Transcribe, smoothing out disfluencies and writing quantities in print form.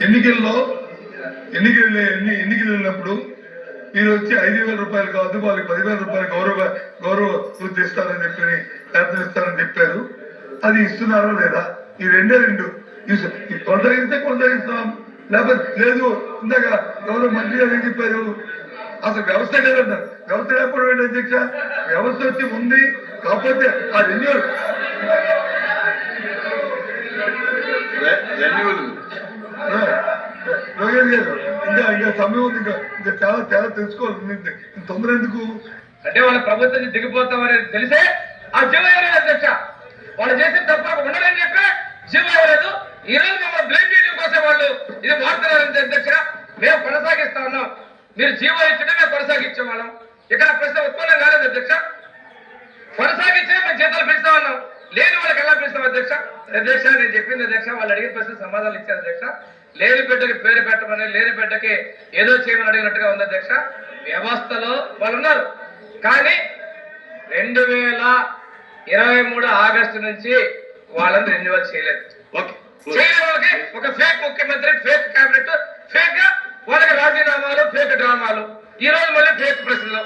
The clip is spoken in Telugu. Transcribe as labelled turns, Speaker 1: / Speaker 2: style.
Speaker 1: ఎన్నికలు వెళ్ళినప్పుడు మీరు వచ్చి 5,000 రూపాయలు కాదు వాళ్ళకి 10,000 రూపాయలు గౌరవ వృద్ధి ఇస్తారని చెప్పి వేతనం ఇస్తారని చెప్పారు. అది ఇస్తున్నారా లేదా? ఈ రెండే కొనసాగిస్తాం, లేకపోతే లేదు. ఇందాక గౌరవ మంత్రి గారు ఏం చెప్పారు? అసలు వ్యవస్థ లేదన్నారు. వ్యవస్థ లేకపోవడం ఏంటి అధ్యక్ష? వ్యవస్థ వచ్చి ఉంది, కాకపోతే ఆ రెన్యూవల్ లోకేష్ గారు ఇంకా సమయం ఉంది, ఇంకా చాలా తెలుసుకోవాలి. తొందర ఎందుకు
Speaker 2: అంటే వాళ్ళ ప్రభుత్వం దిగిపోతామని తెలిసే ఆ జీవో ఇవ్వలేదు అధ్యక్ష. వాళ్ళు చేసిన తప్పులకు ఉండదని చెప్పి జీవో ఇవ్వలేదు. ఈ రోజు మమ్మల్ని బ్లేమ్ చేయడం కోసం వాళ్ళు ఇది వాడుతున్నారని అధ్యక్ష. మేము కొనసాగిస్తా ఉన్నాం. మీరు జీవో ఇచ్చింటే మేము కొనసాగించే వాళ్ళం. ఇక్కడ ప్రశ్న ఉత్పన్నం కాలేదు అధ్యక్ష. కొనసాగించే మేము జీతాలు పెంచుతా ఉన్నాం. లేని వాళ్ళకి ఎలా పెంచుతాం అధ్యక్ష? అధ్యక్ష నేను చెప్పింది అధ్యక్ష, వాళ్ళు అడిగిన ప్రశ్న సమాధానం ఇచ్చారు అధ్యక్ష. లేని బిడ్డకి పేరు పెట్టమని, లేని బిడ్డకి ఏదో చేయమని అడిగినట్టుగా ఉంది అధ్యక్ష. వ్యవస్థలో వాళ్ళు ఉన్నారు, కానీ 2023 ఆగస్టు నుంచి వాళ్ళని రెన్యువల్ చేయలేదు. చేయని వాళ్ళకి ఒక ఫేక్ ముఖ్యమంత్రి, ఫేక్ కేబినెట్, ఫేక్ వాళ్ళకి రాజీనామాలు, ఫేక్ డ్రామాలు, ఈ రోజు మళ్ళీ ఫేక్ ప్రశ్నలు.